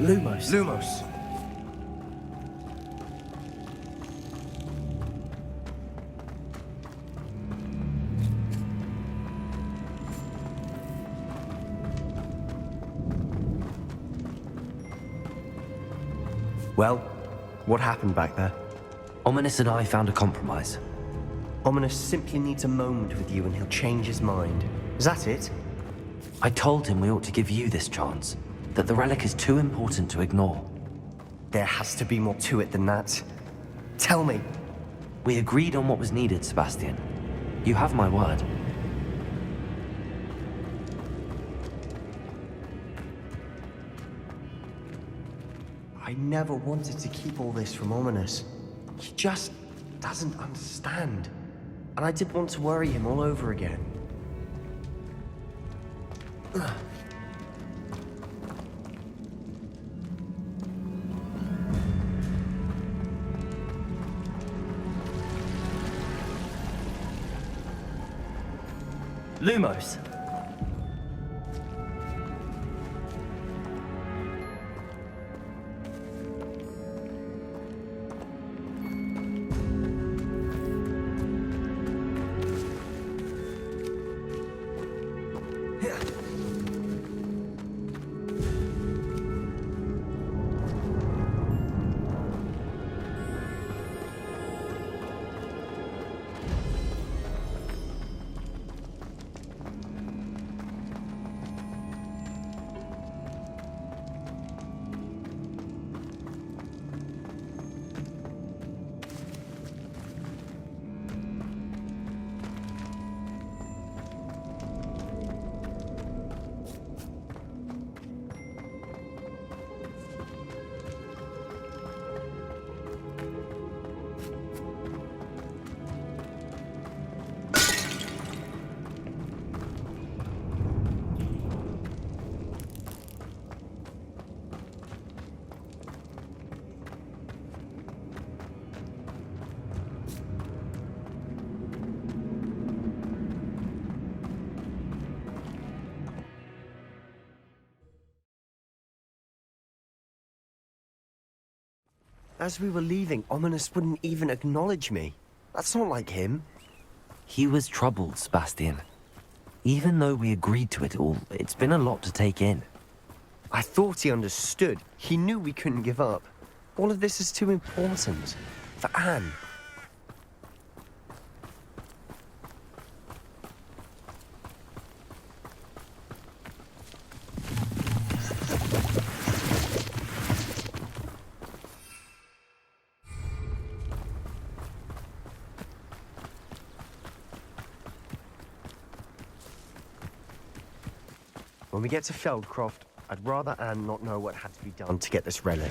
Lumos. Lumos. Well, what happened back there? Ominous and I found a compromise. Ominous simply needs a moment with you and he'll change his mind. Is that it? I told him we ought to give you this chance, that the relic is too important to ignore. There has to be more to it than that. Tell me. We agreed on what was needed, Sebastian. You have my word. I never wanted to keep all this from Ominous. He just doesn't understand. And I didn't want to worry him all over again. Lumos. As we were leaving, Ominous wouldn't even acknowledge me. That's not like him. He was troubled, Sebastian. Even though we agreed to it all, it's been a lot to take in. I thought he understood. He knew we couldn't give up. All of this is too important. For Anne. When we get to Feldcroft, I'd rather Anne not know what had to be done to get this relic.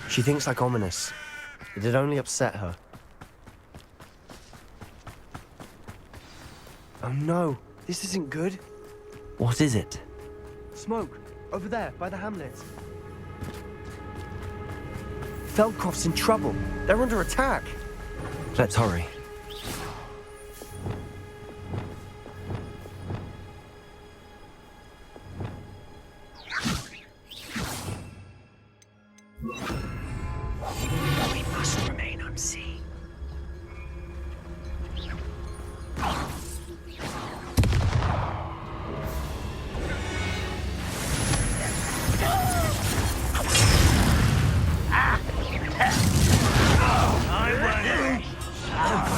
She thinks like Ominous. It'd only upset her. Oh no, this isn't good. What is it? Smoke, over there, by the hamlet. Feldcroft's in trouble. They're under attack. Let's hurry. We must remain unseen. I wonder.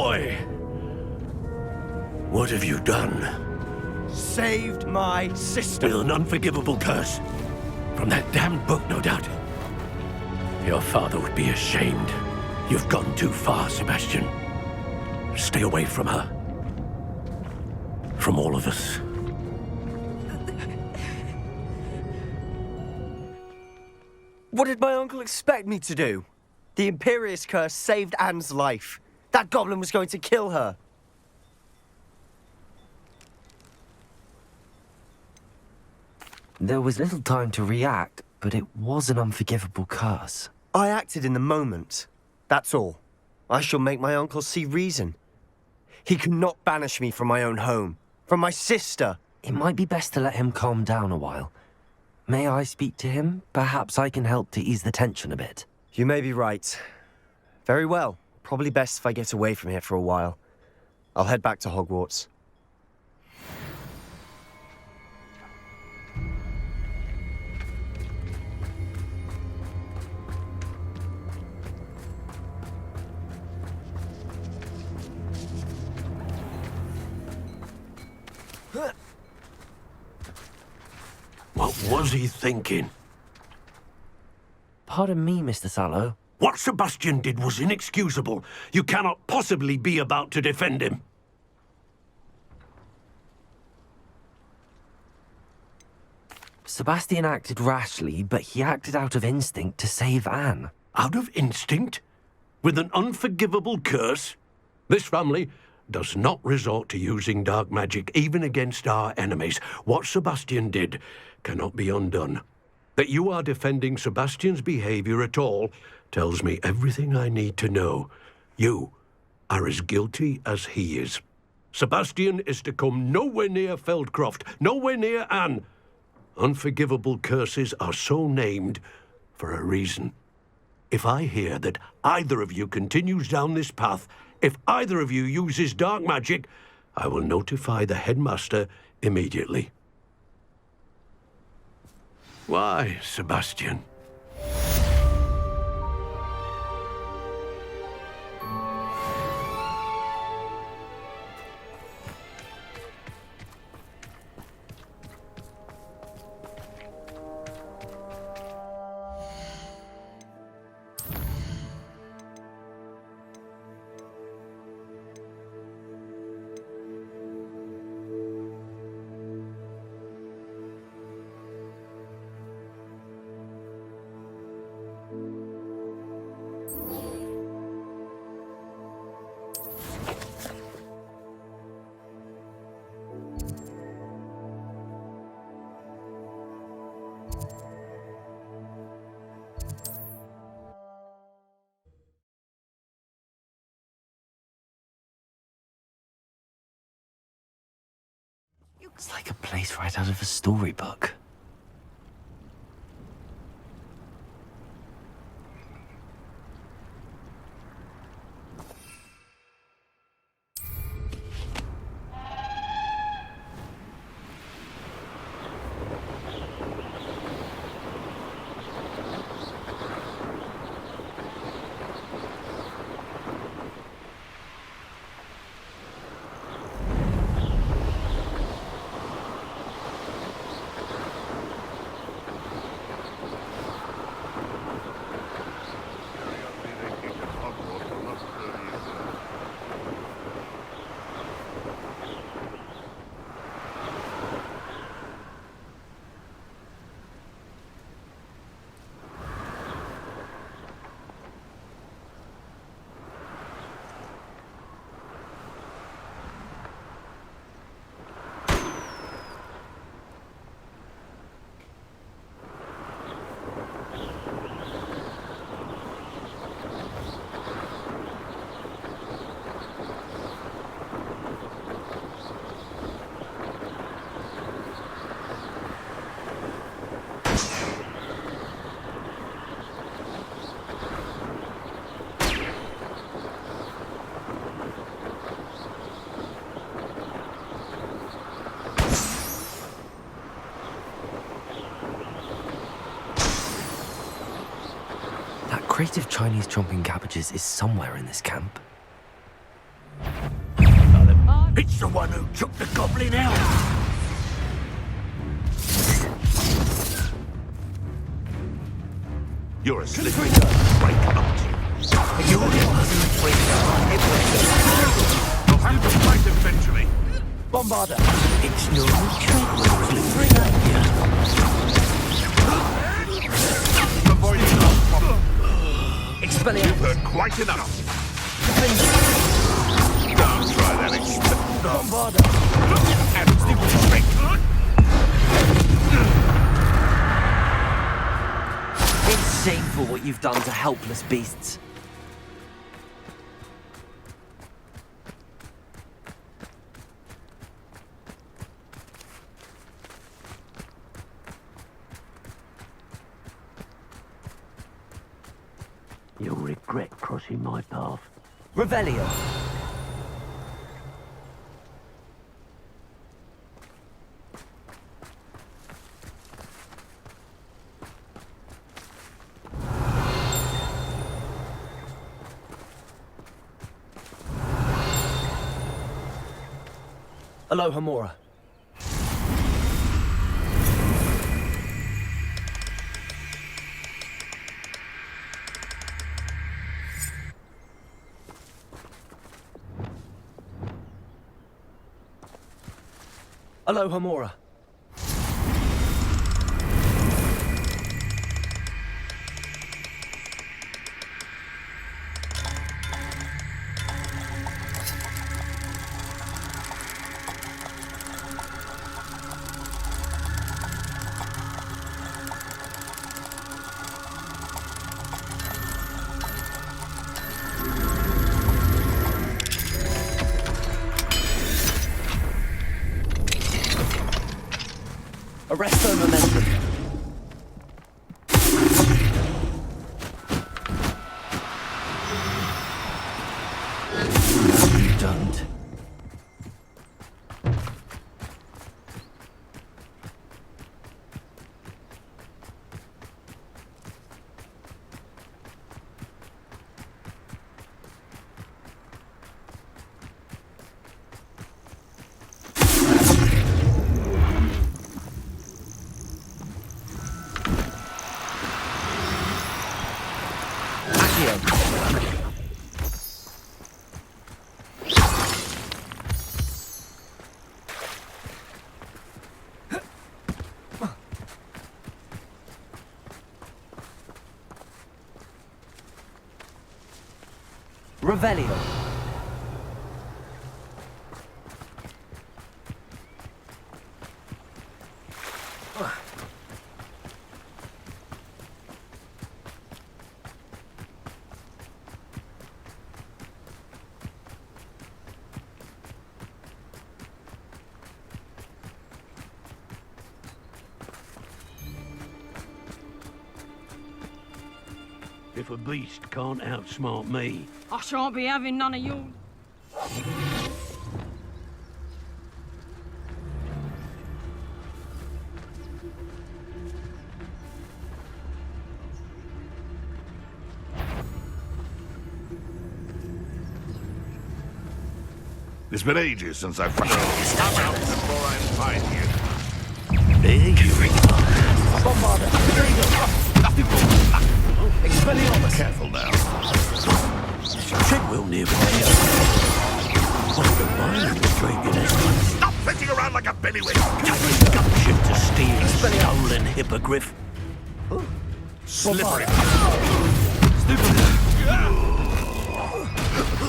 Boy! What have you done? Saved my sister. With an unforgivable curse. From that damned book, no doubt. Your father would be ashamed. You've gone too far, Sebastian. Stay away from her. From all of us. What did my uncle expect me to do? The Imperious curse saved Anne's life. That goblin was going to kill her. There was little time to react, but it was an unforgivable curse. I acted in the moment. That's all. I shall make my uncle see reason. He cannot banish me from my own home, from my sister. It might be best to let him calm down a while. May I speak to him? Perhaps I can help to ease the tension a bit. You may be right. Very well. Probably best if I get away from here for a while. I'll head back to Hogwarts. What was he thinking? Pardon me, Mr. Sallow. What Sebastian did was inexcusable. You cannot possibly be about to defend him. Sebastian acted rashly, but he acted out of instinct to save Anne. Out of instinct? With an unforgivable curse? This family does not resort to using dark magic even against our enemies. What Sebastian did cannot be undone. That you are defending Sebastian's behavior at all tells me everything I need to know. You are as guilty as he is. Sebastian is to come nowhere near Feldcroft, nowhere near Anne. Unforgivable curses are so named for a reason. If I hear that either of you continues down this path, if either of you uses dark magic, I will notify the headmaster immediately. Why, Sebastian? It's like a place right out of a storybook. Crate of Chinese chomping cabbages is somewhere in this camp. It's the one who took the goblin out. You're a slippery break, aren't you? You're the one who You'll have to fight eventually. Bombarder! It's no trick. Avoiding our problem. Expelliarmus! You've heard quite enough. Don't try that Bombarder! It's shameful what you've done to helpless beasts. You'll regret crossing my path. Revelio! Alohomora. Alohomora. Arresto momentum. No, you don't. Revelio. If a beast can't outsmart me, I shan't be having none of yours. It's been ages since I've found Come out before I find you. there you Bombarder. Expelliarmus. Careful now. Treadwell nearby. What's the mind dragging us? Stop flitting around like a bellywig. Just gumption to steal a stolen hippogriff. Slippery.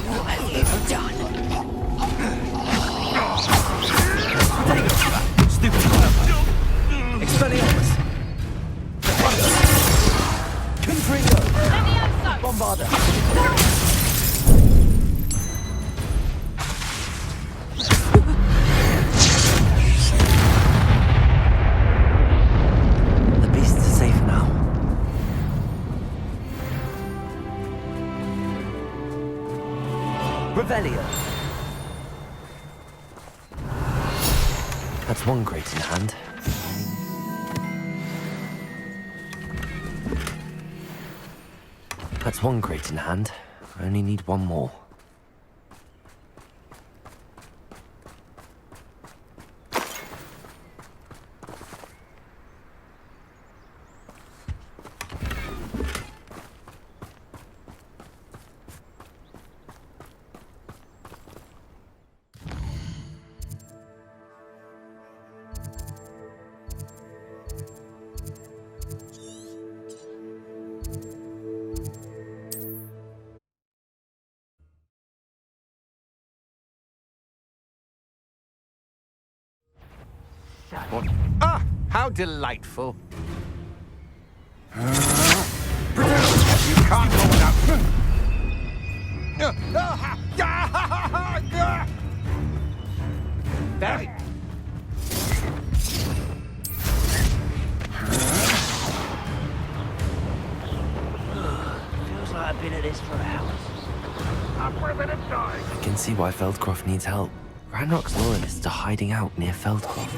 What have you done? Expelliarmus. Confringo. Bombarder. The beasts are safe now. Revelio. That's one great in hand. That's one crate in hand. I only need one more. What? Ah, how delightful. You can't go without... There. Feels like I've been at this for hours. I can see why Feldcroft needs help. Ranrock's loyalists are hiding out near Feldcroft.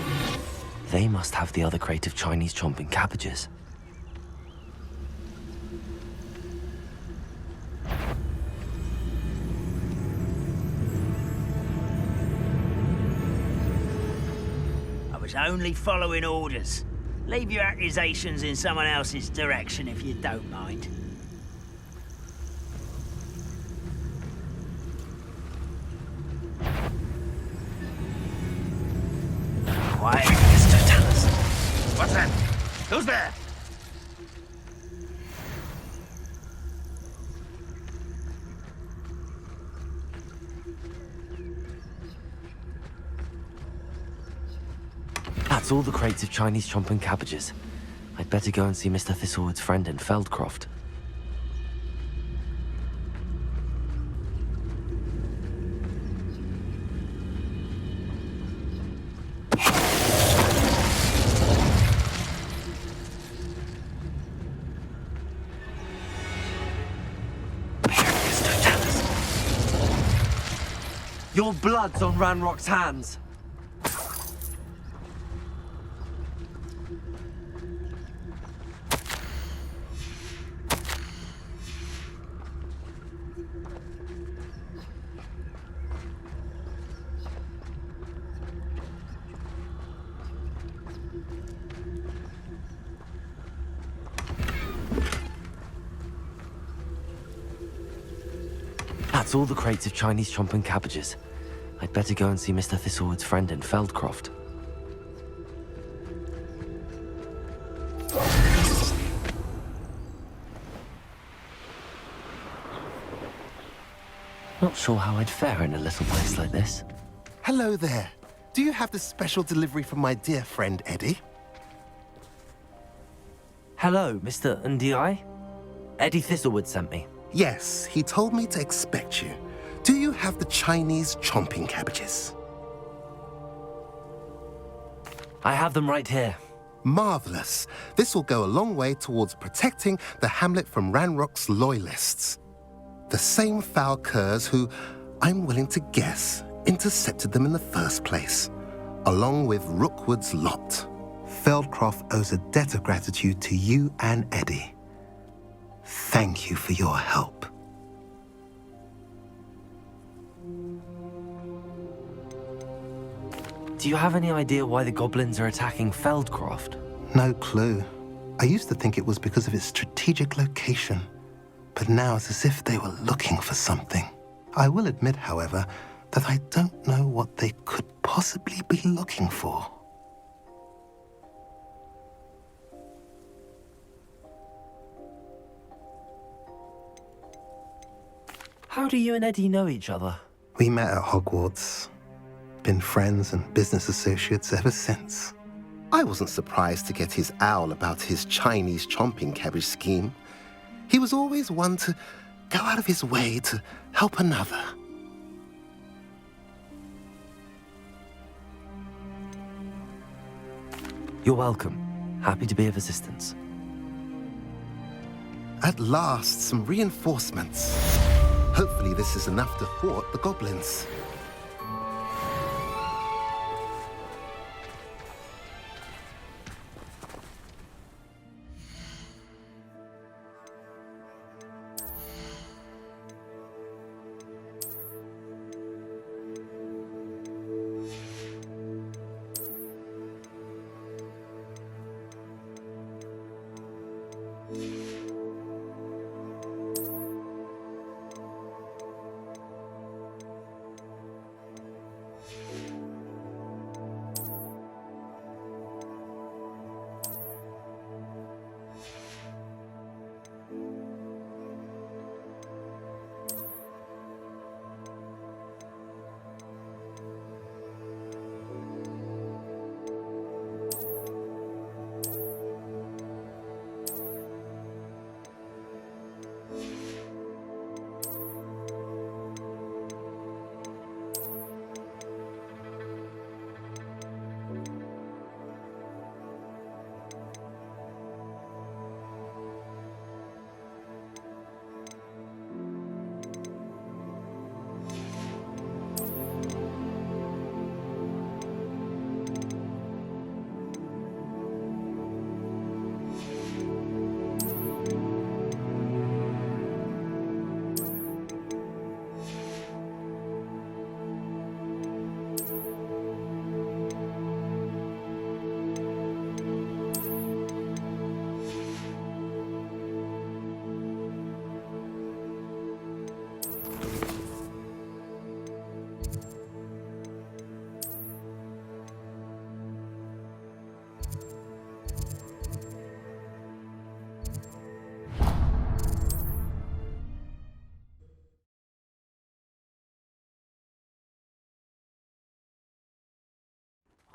They must have the other crate of Chinese chomping cabbages. I was only following orders. Leave your accusations in someone else's direction if you don't mind. Quiet. What's that? Who's there? That's all the crates of Chinese chomping cabbages. I'd better go and see Mr. Thistlewood's friend in Feldcroft. Your blood's on Ranrock's hands. That's all the crates of Chinese chomping cabbages. I'd better go and see Mr. Thistlewood's friend in Feldcroft. Not sure how I'd fare in a little place like this. Hello there. Do you have the special delivery from my dear friend Eddie? Hello, Mr. Ndi? Eddie Thistlewood sent me. Yes, he told me to expect you. Do you have the Chinese chomping cabbages? I have them right here. Marvelous. This will go a long way towards protecting the hamlet from Ranrock's loyalists. The same foul curs who, I'm willing to guess, intercepted them in the first place, along with Rookwood's lot. Feldcroft owes a debt of gratitude to you and Eddie. Thank you for your help. Do you have any idea why the goblins are attacking Feldcroft? No clue. I used to think it was because of its strategic location, but now it's as if they were looking for something. I will admit, however, that I don't know what they could possibly be looking for. How do you and Eddie know each other? We met at Hogwarts. Been friends and business associates ever since. I wasn't surprised to get his owl about his Chinese chomping cabbage scheme. He was always one to go out of his way to help another. You're welcome. Happy to be of assistance. At last, some reinforcements. Hopefully this is enough to thwart the goblins.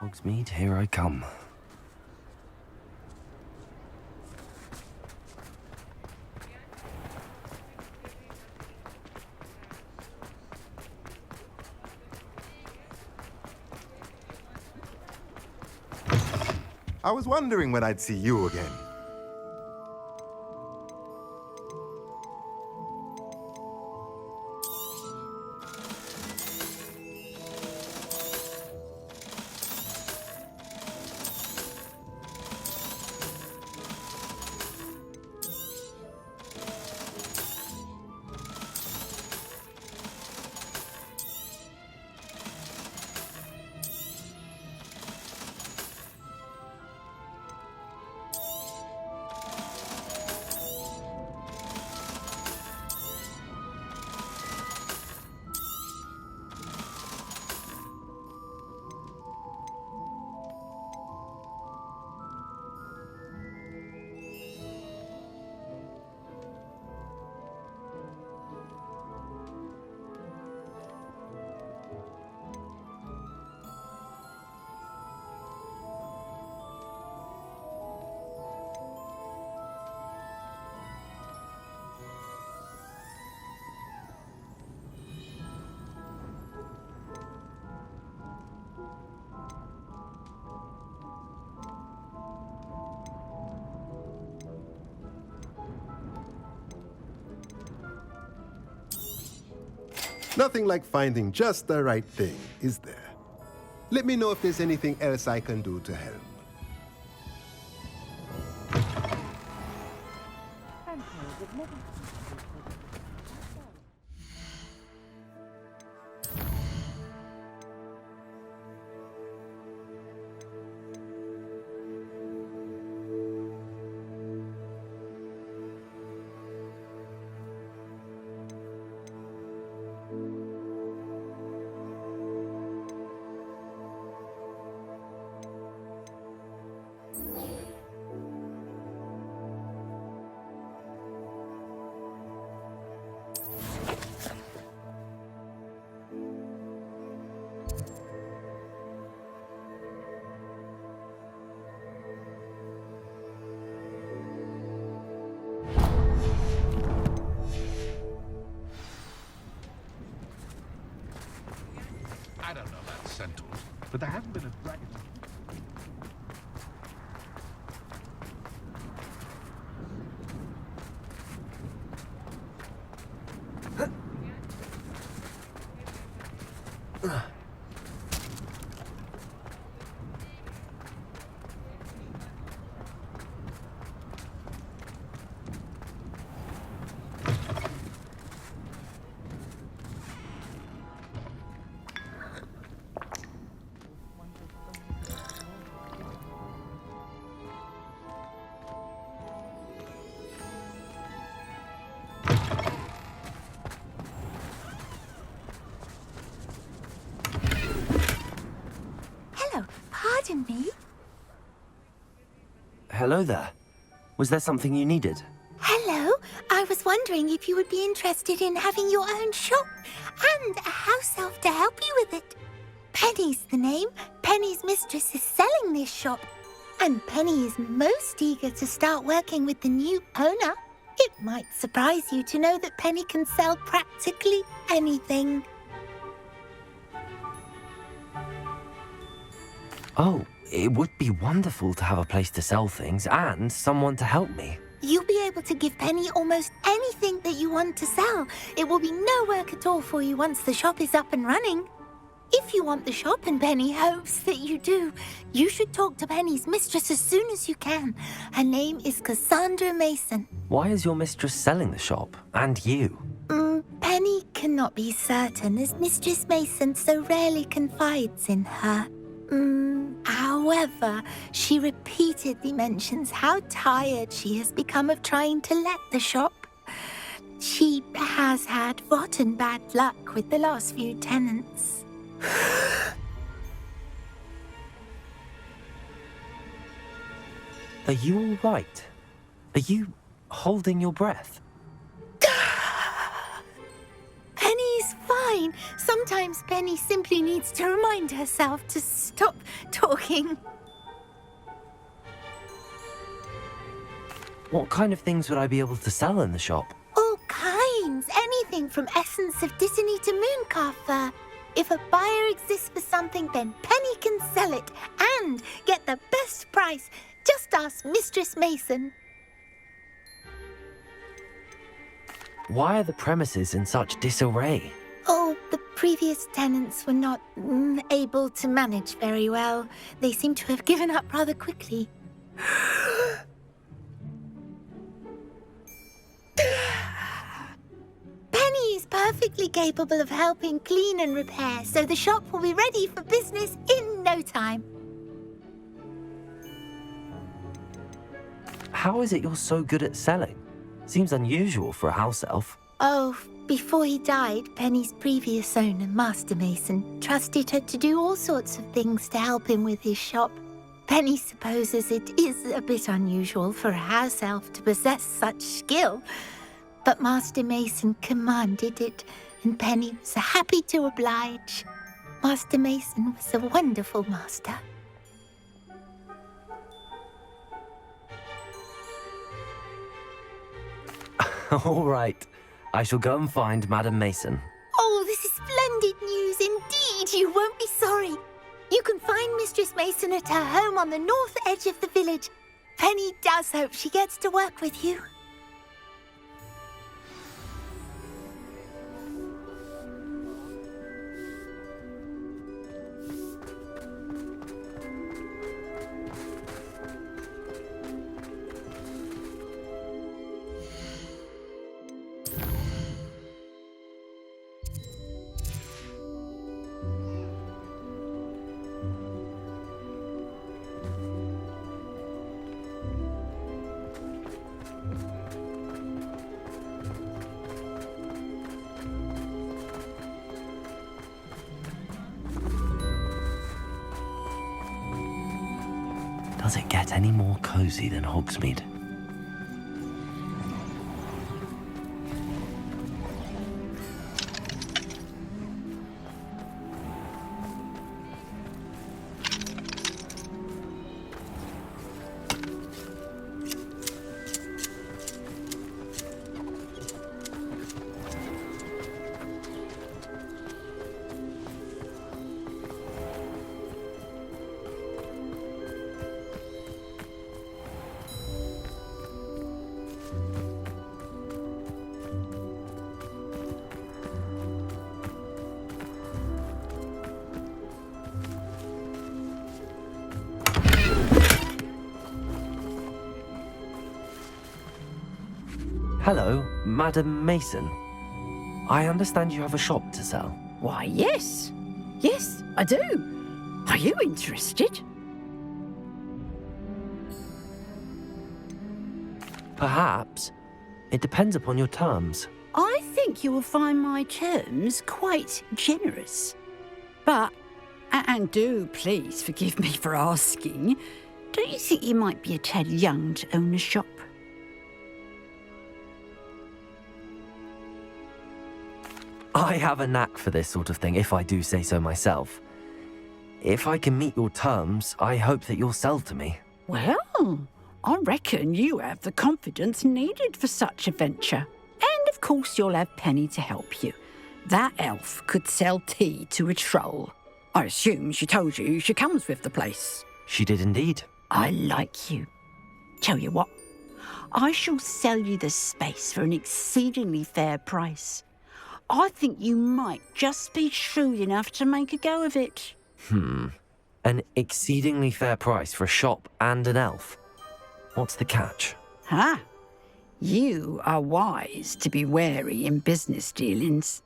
Hogsmeade, here I come. I was wondering when I'd see you again. Nothing like finding just the right thing, is there? Let me know if there's anything else I can do to help. I don't know about centaurs, but there hasn't been a dragon. Pardon me? Hello there. Was there something you needed? Hello. I was wondering if you would be interested in having your own shop and a house elf to help you with it. Penny's the name. Penny's mistress is selling this shop. And Penny is most eager to start working with the new owner. It might surprise you to know that Penny can sell practically anything. Oh, it would be wonderful to have a place to sell things and someone to help me. You'll be able to give Penny almost anything that you want to sell. It will be no work at all for you once the shop is up and running. If you want the shop and Penny hopes that you do, you should talk to Penny's mistress as soon as you can. Her name is Cassandra Mason. Why is your mistress selling the shop? And you? Penny cannot be certain as Mistress Mason so rarely confides in her. However, she repeatedly mentions how tired she has become of trying to let the shop. She has had rotten bad luck with the last few tenants. Are you all right? Are you holding your breath? Penny's fine. Sometimes Penny simply needs to remind herself to stop talking. What kind of things would I be able to sell in the shop? All kinds. Anything from essence of Disney to mooncalf fur. If a buyer exists for something, then Penny can sell it and get the best price. Just ask Mistress Mason. Why are the premises in such disarray? Oh, the previous tenants were not able to manage very well. They seem to have given up rather quickly. Penny is perfectly capable of helping clean and repair, so the shop will be ready for business in no time. How is it you're so good at selling? Seems unusual for a house elf. Oh, before he died, Penny's previous owner, Master Mason, trusted her to do all sorts of things to help him with his shop. Penny supposes it is a bit unusual for a house elf to possess such skill, but Master Mason commanded it, and Penny was happy to oblige. Master Mason was a wonderful master. All right. I shall go and find Madam Mason. Oh, this is splendid news indeed. You won't be sorry. You can find Mistress Mason at her home on the north edge of the village. Penny does hope she gets to work with you. Does it get any more cozy than Hogsmeade? Hello, Madam Mason. I understand you have a shop to sell. Why, yes. Yes, I do. Are you interested? Perhaps. It depends upon your terms. I think you will find my terms quite generous. But, and do please forgive me for asking, don't you think you might be a tad young to own a shop? I have a knack for this sort of thing, if I do say so myself. If I can meet your terms, I hope that you'll sell to me. Well, I reckon you have the confidence needed for such a venture. And of course you'll have Penny to help you. That elf could sell tea to a troll. I assume she told you she comes with the place. She did indeed. I like you. Tell you what, I shall sell you the space for an exceedingly fair price. I think you might just be shrewd enough to make a go of it. An exceedingly fair price for a shop and an elf. What's the catch? Ah, you are wise to be wary in business dealings.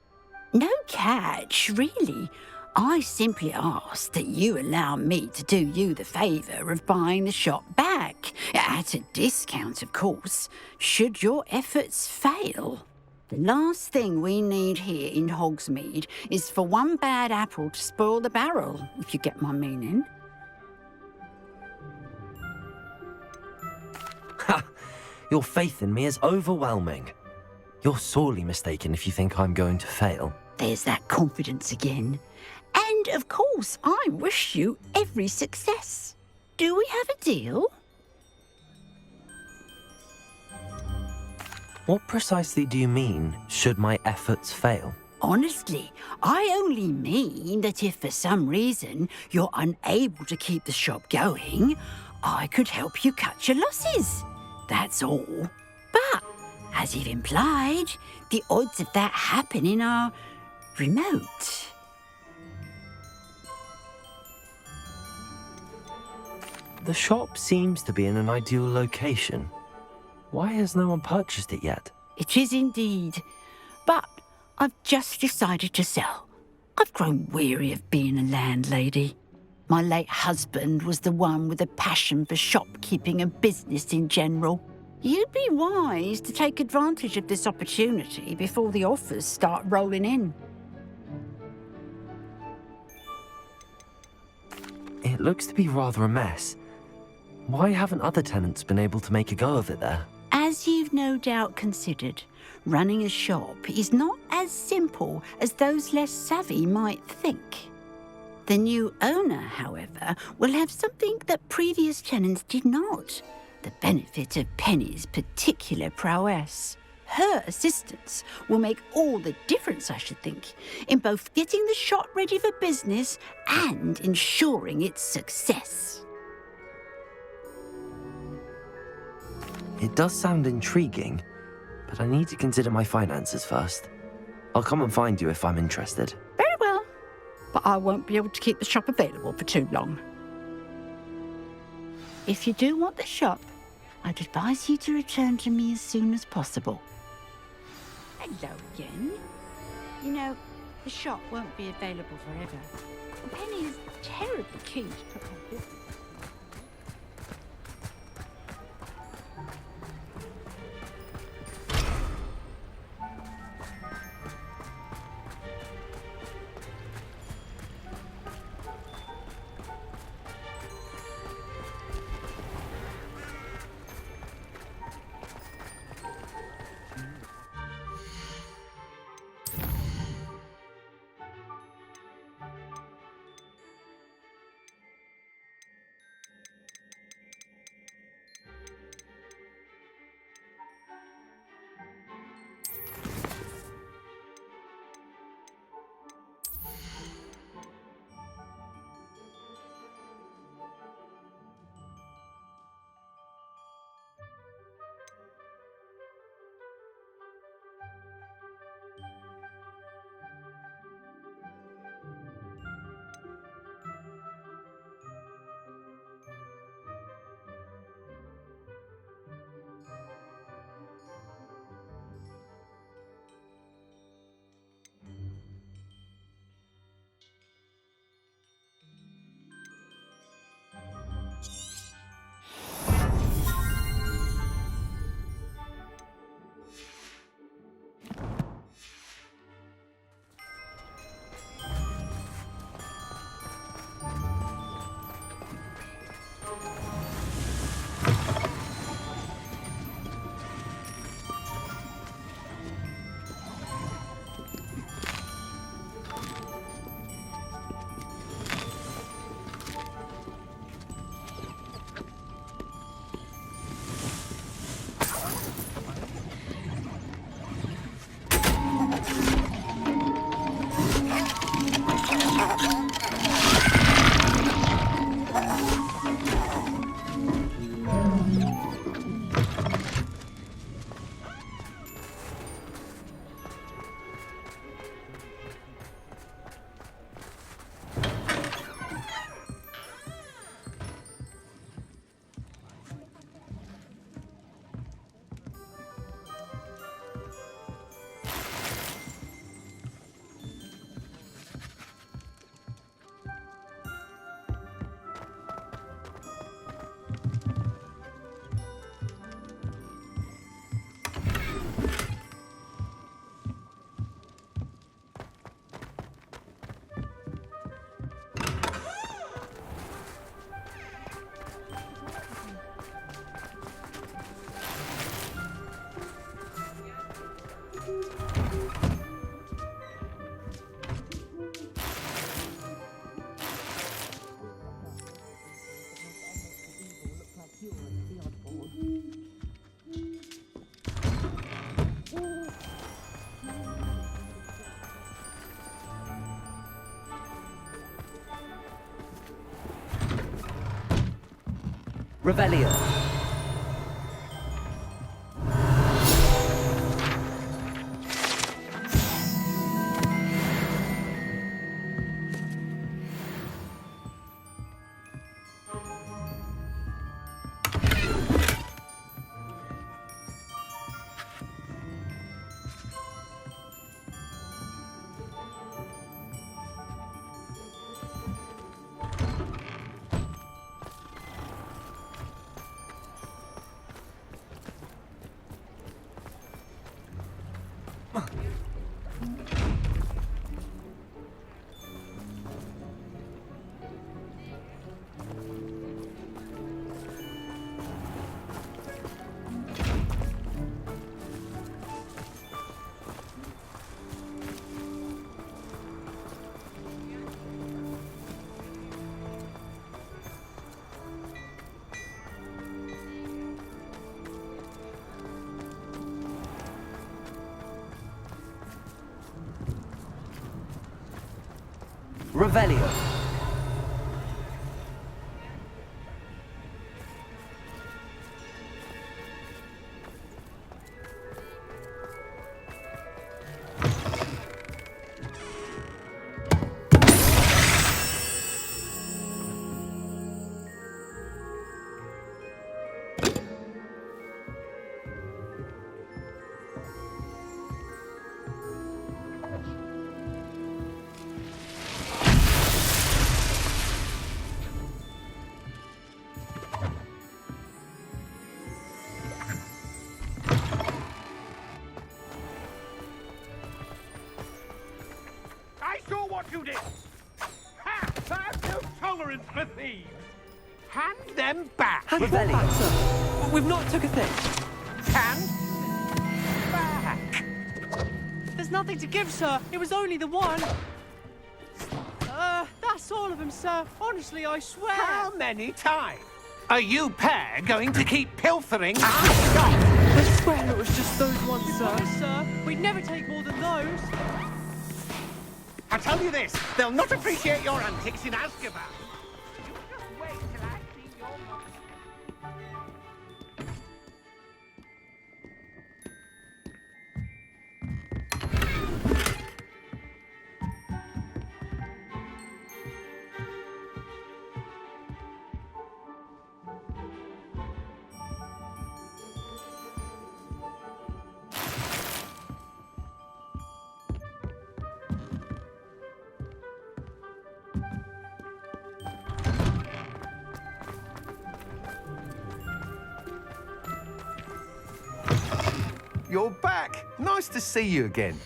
No catch, really. I simply ask that you allow me to do you the favour of buying the shop back, at a discount, of course, should your efforts fail. The last thing we need here in Hogsmeade is for one bad apple to spoil the barrel, if you get my meaning. Ha! Your faith in me is overwhelming. You're sorely mistaken if you think I'm going to fail. There's that confidence again. And of course, I wish you every success. Do we have a deal? What precisely do you mean, should my efforts fail? Honestly, I only mean that if for some reason you're unable to keep the shop going, I could help you cut your losses. That's all. But, as you've implied, the odds of that happening are remote. The shop seems to be in an ideal location. Why has no one purchased it yet? It is indeed. But I've just decided to sell. I've grown weary of being a landlady. My late husband was the one with a passion for shopkeeping and business in general. You'd be wise to take advantage of this opportunity before the offers start rolling in. It looks to be rather a mess. Why haven't other tenants been able to make a go of it there? As you've no doubt considered, running a shop is not as simple as those less savvy might think. The new owner, however, will have something that previous tenants did not, the benefit of Penny's particular prowess. Her assistance will make all the difference, I should think, in both getting the shop ready for business and ensuring its success. It does sound intriguing, but I need to consider my finances first. I'll come and find you if I'm interested. Very well, but I won't be able to keep the shop available for too long. If you do want the shop, I'd advise you to return to me as soon as possible. Hello again. You know, the shop won't be available forever. Penny is terribly keen to put her business. Revelio. Revelio. I saw what you did! Ha! I have no tolerance for thieves! Hand them back! Hand them back, sir. We've not took a thing. Hand back! There's nothing to give, sir. It was only the one. That's all of them, sir. Honestly, I swear. How many times? Are you pair going to keep pilfering? I swear it was just those ones, sir. Promise, sir. We'd never take more than those. I tell you this, they'll not appreciate your antics in Azkaban. You just wait till I see your mother. You're back. Nice to see you again.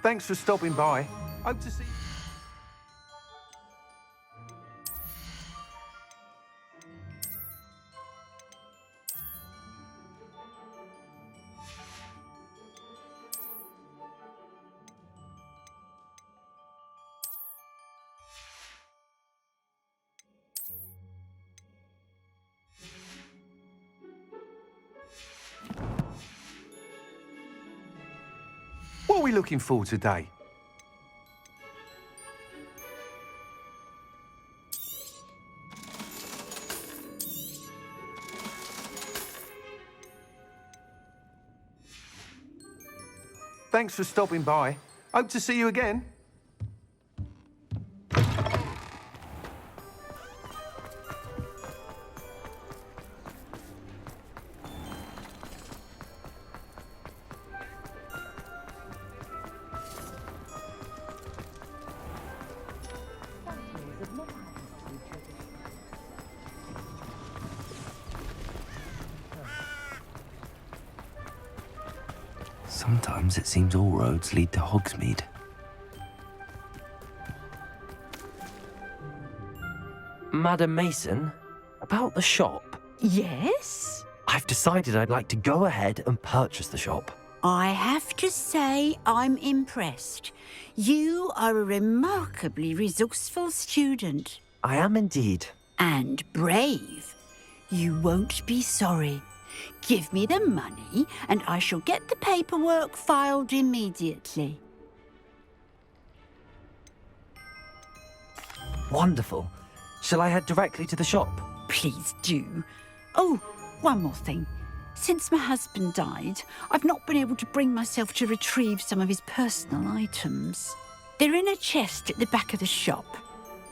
Thanks for stopping by. Hope to see you. What are we looking for today? Thanks for stopping by. Hope to see you again. Sometimes it seems all roads lead to Hogsmeade. Madam Mason, about the shop. Yes? I've decided I'd like to go ahead and purchase the shop. I have to say I'm impressed. You are a remarkably resourceful student. I am indeed. And brave. You won't be sorry. Give me the money and I shall get the paperwork filed immediately. Wonderful. Shall I head directly to the shop? Please do. Oh, one more thing. Since my husband died, I've not been able to bring myself to retrieve some of his personal items. They're in a chest at the back of the shop.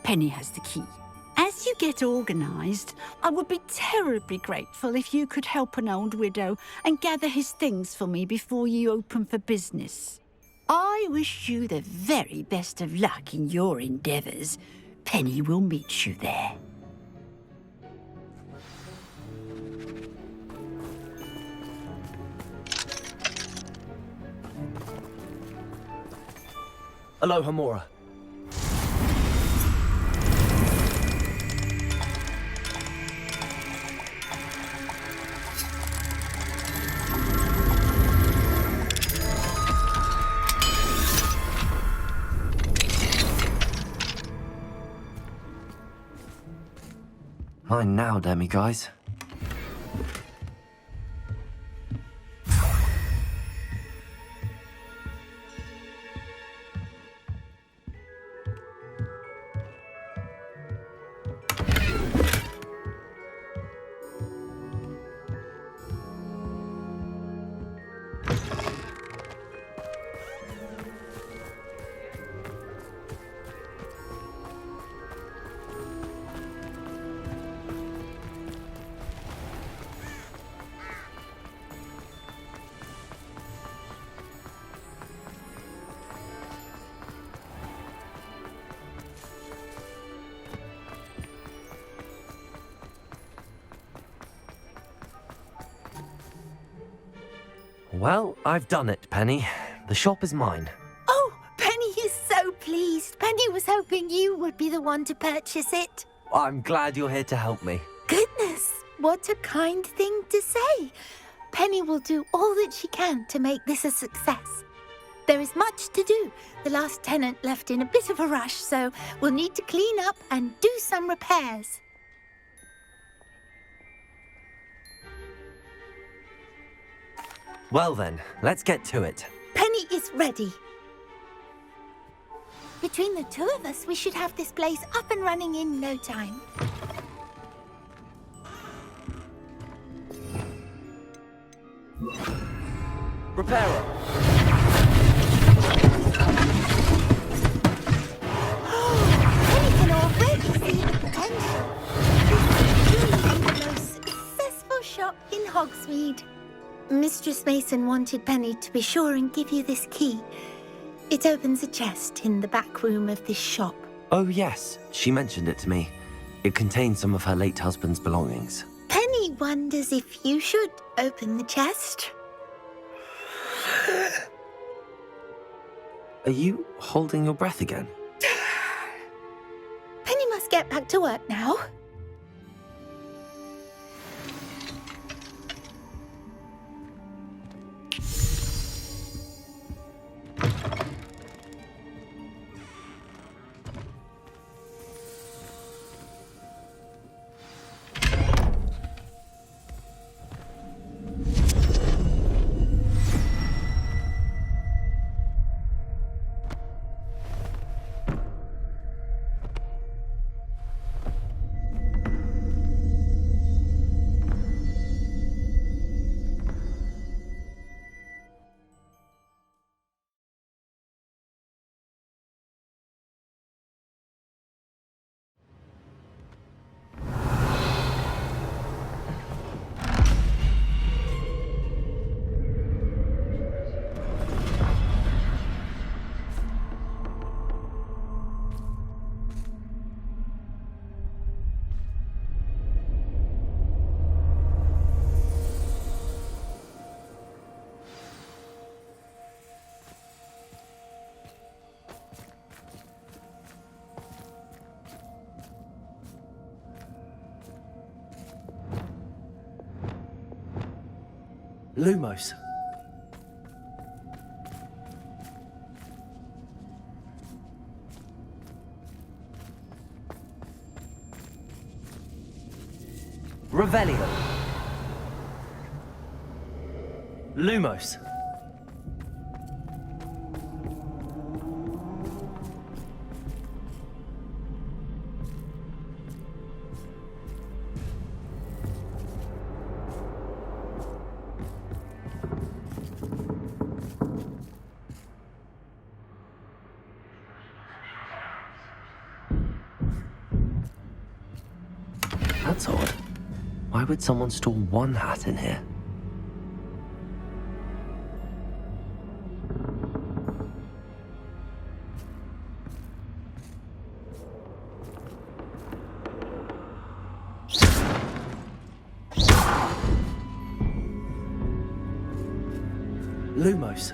Penny has the key. As you get organised, I would be terribly grateful if you could help an old widow and gather his things for me before you open for business. I wish you the very best of luck in your endeavours. Penny will meet you there. Aloha, Mora. Mine now, demi-guys. Well, I've done it, Penny. The shop is mine. Oh, Penny is so pleased. Penny was hoping you would be the one to purchase it. I'm glad you're here to help me. Goodness, what a kind thing to say. Penny will do all that she can to make this a success. There is much to do. The last tenant left in a bit of a rush, so we'll need to clean up and do some repairs. Well then, let's get to it. Penny is ready. Between the two of us, we should have this place up and running in no time. Repairer. Penny can already see the potential. This is truly the most successful shop in Hogsmeade. Mistress Mason wanted Penny to be sure and give you this key. It opens a chest in the back room of this shop. Oh yes, she mentioned it to me. It contains some of her late husband's belongings. Penny wonders if you should open the chest. Are you holding your breath again? Penny must get back to work now. Lumos. Revelio. Lumos. That's odd. Why would someone store one hat in here? Lumos.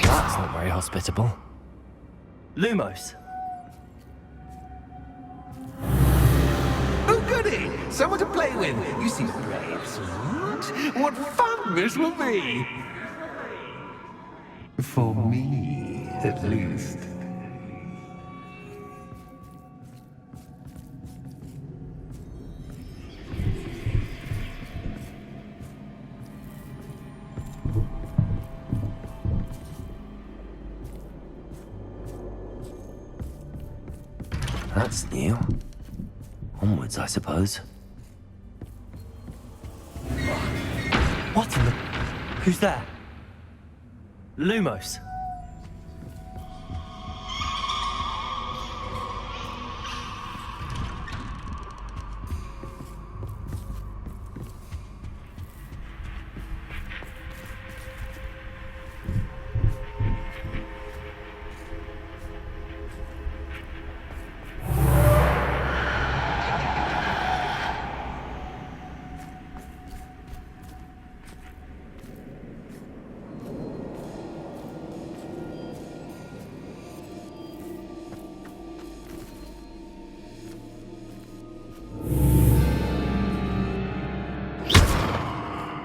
That's not very hospitable. Lumos. Oh, goody! Someone to play with. You seem brave, sweet. What fun this will be! For me, at least. That's new. Onwards, I suppose. What in the... Who's there? Lumos.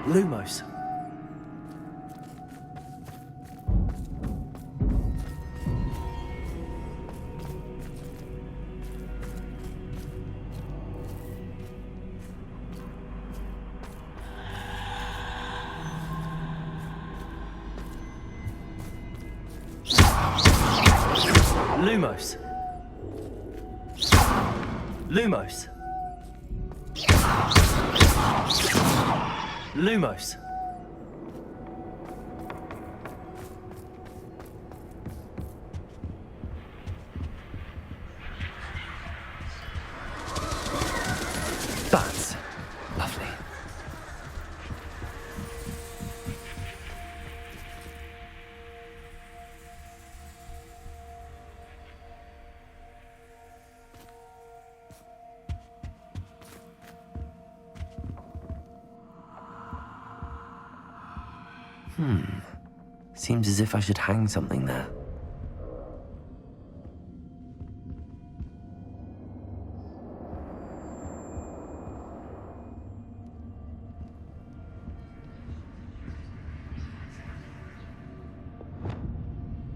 Lumos. Lumos. Lumos. Lumos. That's lovely. Seems as if I should hang something there.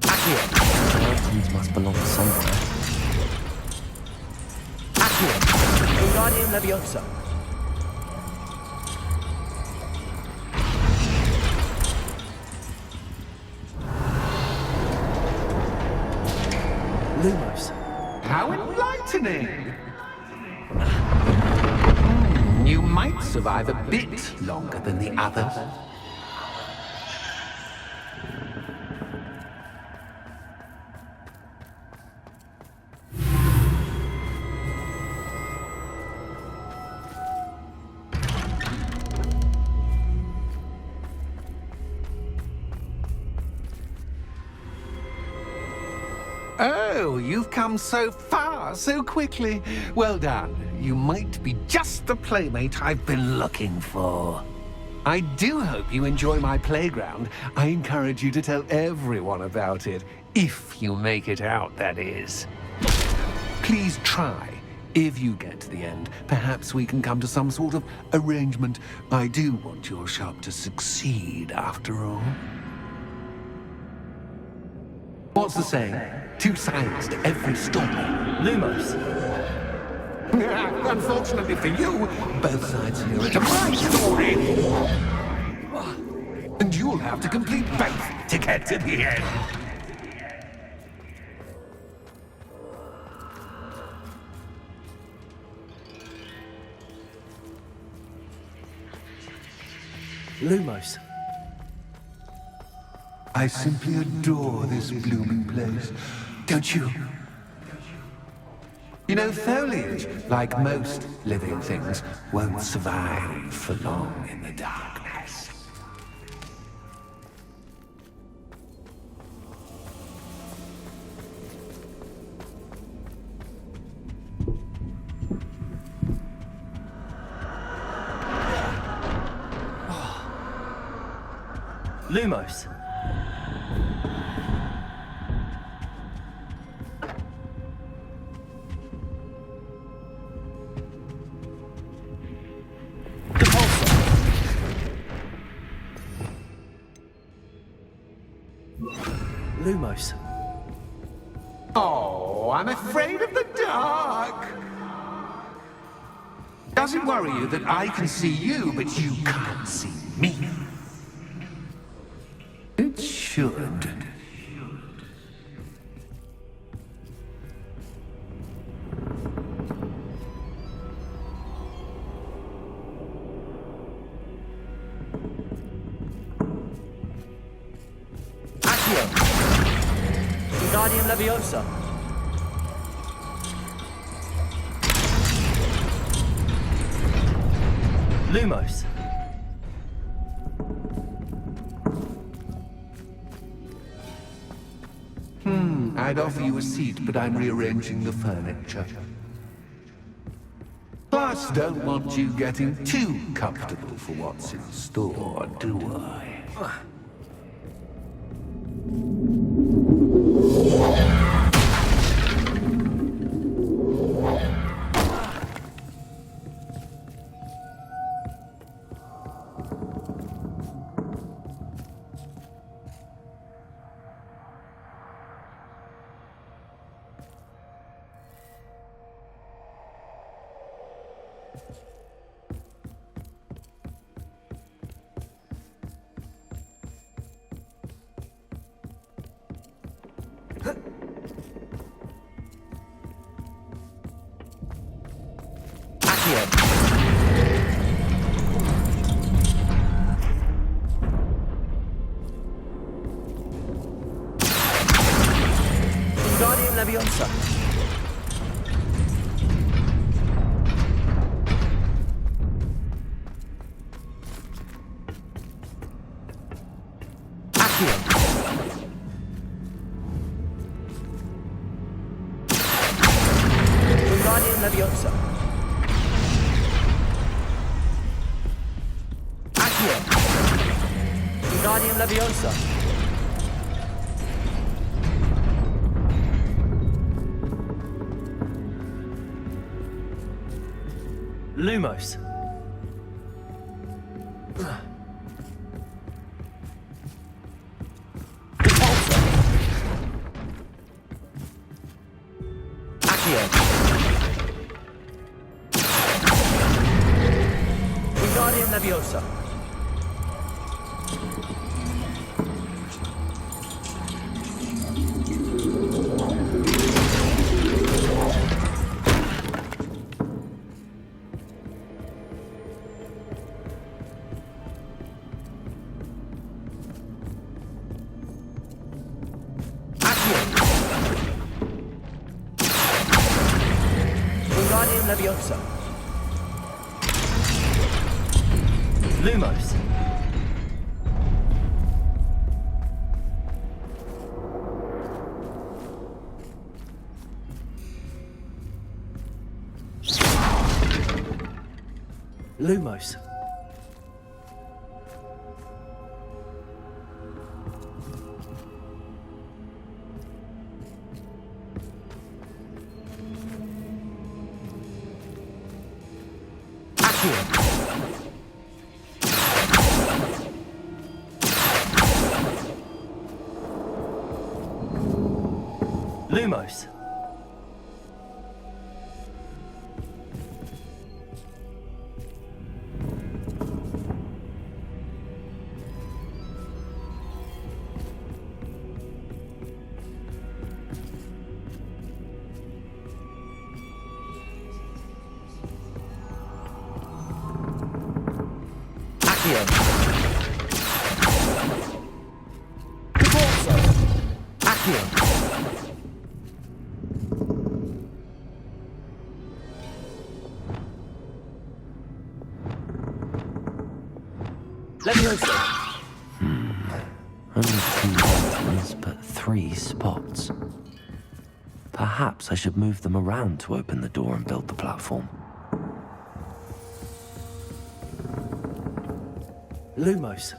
Lanterns must belong somewhere. Accio. Wingardium Leviosa. Lumos. How enlightening! You might survive a bit longer than the others. Oh, you've come so far so quickly. Well done. You might be just the playmate I've been looking for. I do hope you enjoy my playground. I encourage you to tell everyone about it, if you make it out, that is. Please try. If you get to the end, perhaps we can come to some sort of arrangement. I do want your shop to succeed, after all. What's the saying? Two sides to every story. Lumos. Unfortunately for you, both sides here are to my story. And you'll have to complete both to get to the end. Lumos. I simply adore this blooming place, don't you? You know, foliage, like most living things, won't survive for long in the darkness. Lumos. Lumos. Oh, I'm afraid of the dark. Does it worry you that I can see you, but you can't see me? It should. Wingardium Leviosa. Lumos. I'd offer you a seat, but I'm rearranging the furniture. Plus, don't want you getting too comfortable for what's in store, do I? Wingardium Leviosa. Wingardium Leviosa. Wingardium Leviosa. Lumos. Wingardium Leviosa. Wingardium Leviosa. Lumos. Lumos. Lumos. Accio. Accio. Only 2 buttons, but 3 spots. Perhaps I should move them around to open the door and build the platform. Lumos.